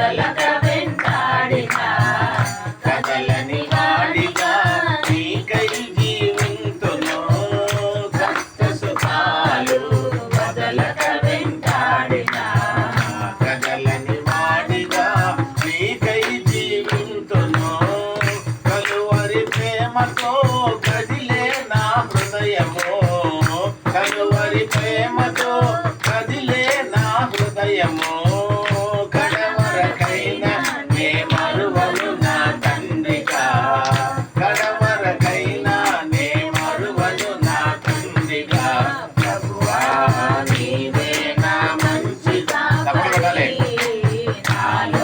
కదలక వెంటాడిన కదలని వాడిగా నీకై జీవింతును కష్ట సుఖాలు కదలక వెంటాడిన కదలని వాడిగా నీకై జీవింతును కలువరి ప్రేమతో కదిలే నా హృదయము కలువరి ప్రేమతో కదిలే నా హృదయము కడవరకైనా నే మరువను నా తండ్రిగా కడవరకైనా నే మరువను నా తండ్రిగా ప్రభువా నీవే నా మంచి కాపరి నాలో